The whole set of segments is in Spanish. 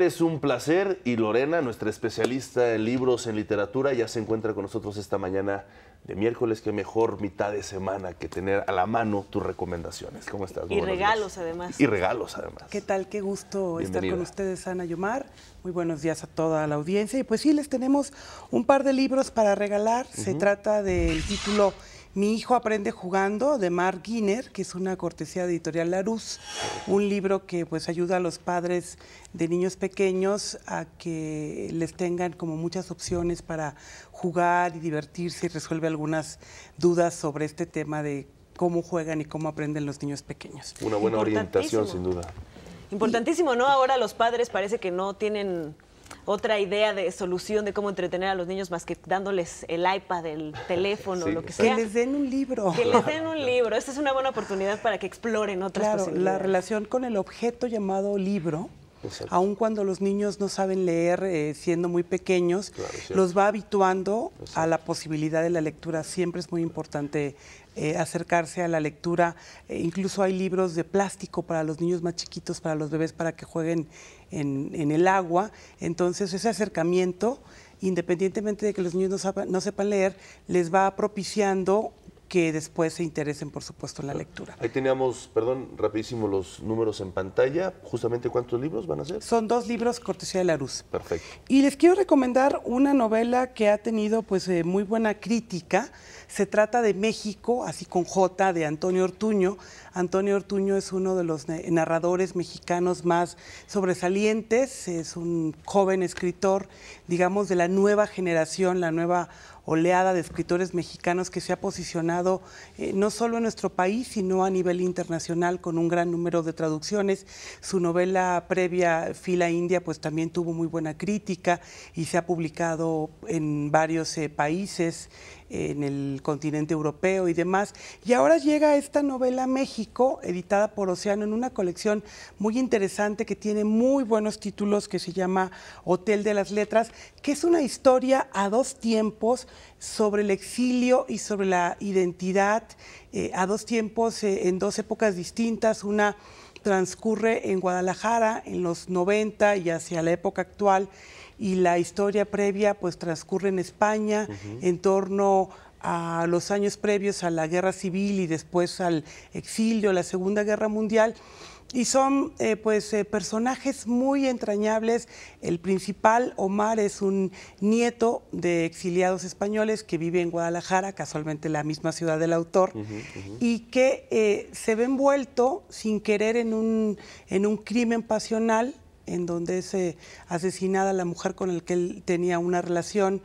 es un placer y Lorena, nuestra especialista en libros, en literatura, ya se encuentra con nosotros esta mañana de miércoles. Qué mejor mitad de semana que tener a la mano tus recomendaciones. ¿Cómo estás? Y regalos además. Y regalos además. ¿Qué tal? Qué gusto Bienvenida. estar con ustedes, Ana y Omar. Muy buenos días a toda la audiencia. Y pues sí, les tenemos un par de libros para regalar. Se trata del título Mi hijo aprende jugando, de Mark Giner, que es una cortesía de Editorial Larousse, un libro que pues ayuda a los padres de niños pequeños a que les tengan como muchas opciones para jugar y divertirse, y resuelve algunas dudas sobre este tema de cómo juegan y cómo aprenden los niños pequeños. Una buena orientación, sin duda. Importantísimo, ¿no? Ahora los padres parece que no tienen otra idea de solución de cómo entretener a los niños más que dándoles el iPad, el teléfono, Sí, lo que Que sea. les den un libro. Que les den un libro. Esta es una buena oportunidad para que exploren otras Claro, posibilidades. la relación con el objeto llamado libro, Exacto. aun cuando los niños no saben leer siendo muy pequeños, Claro, cierto. los va habituando Exacto. a la posibilidad de la lectura. Siempre es muy importante acercarse a la lectura. Incluso hay libros de plástico para los niños más chiquitos, para los bebés, para que jueguen en el agua. Entonces, ese acercamiento, independientemente de que los niños no sepan leer, les va propiciando que después se interesen, por supuesto, en la lectura. Ahí teníamos, perdón, rapidísimo los números en pantalla. Justamente, ¿cuántos libros van a ser? Son 2 libros cortesía de Larousse. Perfecto. Y les quiero recomendar una novela que ha tenido pues muy buena crítica. Se trata de México, así con J, de Antonio Ortuño. Antonio Ortuño es uno de los narradores mexicanos más sobresalientes. Es un joven escritor, digamos, de la nueva generación, la nueva oleada de escritores mexicanos que se ha posicionado no solo en nuestro país, sino a nivel internacional con un gran número de traducciones. Su novela previa, Fila India, pues también tuvo muy buena crítica y se ha publicado en varios países, en el continente europeo y demás. Y ahora llega esta novela a México, editada por Océano, en una colección muy interesante que tiene muy buenos títulos, que se llama Hotel de las Letras, que es una historia a 2 tiempos sobre el exilio y sobre la identidad, a 2 tiempos, en 2 épocas distintas. Una transcurre en Guadalajara en los 90 y hacia la época actual, y la historia previa pues transcurre en España, en torno a los años previos a la Guerra Civil y después al exilio, la Segunda Guerra Mundial. Y son personajes muy entrañables. El principal, Omar, es un nieto de exiliados españoles que vive en Guadalajara, casualmente la misma ciudad del autor, y que se ve envuelto sin querer en un crimen pasional, en donde es asesinada la mujer con la que él tenía una relación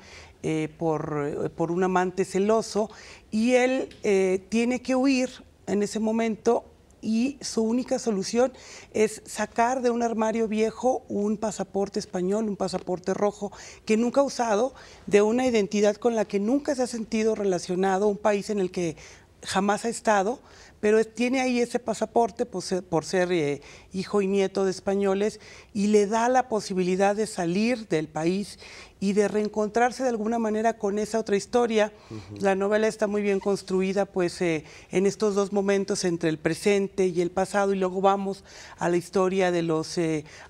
por un amante celoso, y él tiene que huir en ese momento, y su única solución es sacar de un armario viejo un pasaporte español, un pasaporte rojo que nunca ha usado, de una identidad con la que nunca se ha sentido relacionado, un país en el que jamás ha estado, pero tiene ahí ese pasaporte por ser hijo y nieto de españoles, y le da la posibilidad de salir del país y de reencontrarse de alguna manera con esa otra historia. La novela está muy bien construida pues en estos 2 momentos entre el presente y el pasado, y luego vamos a la historia de los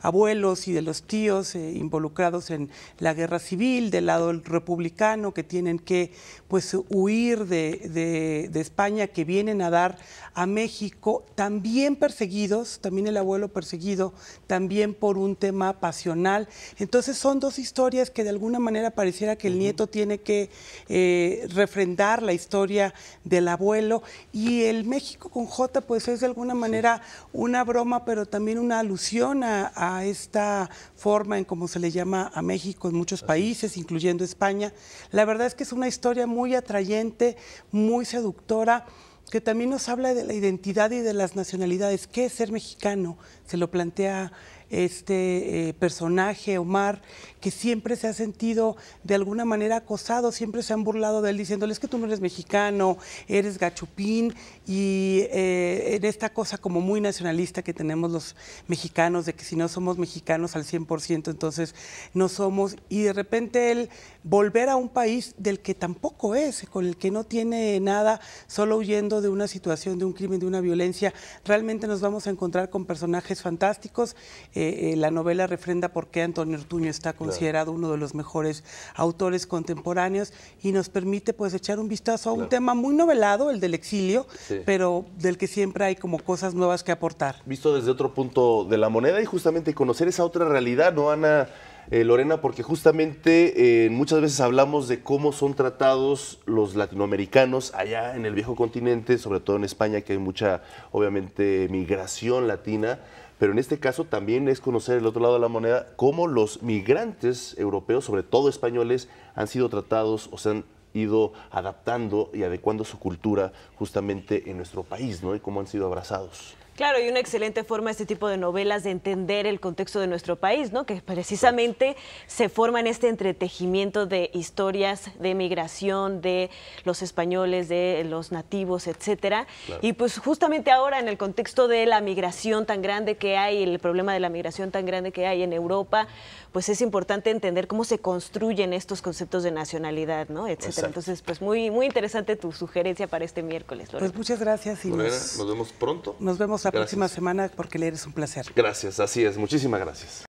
abuelos y de los tíos involucrados en la guerra civil, del lado republicano, que tienen que pues huir de España, que vienen a dar a México, también perseguidos, también el abuelo perseguido, también por un tema pasional. Entonces son 2 historias que de alguna manera pareciera que el nieto tiene que refrendar la historia del abuelo, y el México con J pues es de alguna manera una broma, pero también una alusión a esta forma en cómo se le llama a México en muchos países, incluyendo España. La verdad es que es una historia muy atrayente, muy seductora, que también nos habla de la identidad y de las nacionalidades. ¿Qué es ser mexicano? Se lo plantea este personaje, Omar, que siempre se ha sentido de alguna manera acosado, siempre se han burlado de él diciéndole: es que tú no eres mexicano, eres gachupín, y en esta cosa como muy nacionalista que tenemos los mexicanos, de que si no somos mexicanos al 100%, entonces no somos, y de repente él volver a un país del que tampoco es, con el que no tiene nada, solo huyendo de una situación, de un crimen, de una violencia. Realmente nos vamos a encontrar con personajes fantásticos. la novela refrenda por qué Antonio Ortuño está considerado uno de los mejores autores contemporáneos y nos permite pues echar un vistazo a un tema muy novelado, el del exilio, pero del que siempre hay como cosas nuevas que aportar. Visto desde otro punto de la moneda y justamente conocer esa otra realidad, ¿no, Ana? Lorena, porque justamente muchas veces hablamos de cómo son tratados los latinoamericanos allá en el viejo continente, sobre todo en España, que hay mucha, obviamente, migración latina, pero en este caso también es conocer el otro lado de la moneda, cómo los migrantes europeos, sobre todo españoles, han sido tratados o se han ido adaptando y adecuando su cultura justamente en nuestro país, ¿no? Y cómo han sido abrazados. Claro, y una excelente forma este tipo de novelas de entender el contexto de nuestro país, ¿no? Que precisamente se forma en este entretejimiento de historias de migración de los españoles, de los nativos, etcétera. Claro. Y pues justamente ahora en el contexto de la migración tan grande que hay, el problema de la migración tan grande que hay en Europa, pues es importante entender cómo se construyen estos conceptos de nacionalidad, ¿no? Etcétera. Exacto. Entonces, pues muy interesante tu sugerencia para este miércoles, Lorena. Pues muchas gracias y Lorena, nos vemos pronto. Nos vemos la próxima semana porque leer es un placer. Gracias, así es. Muchísimas gracias.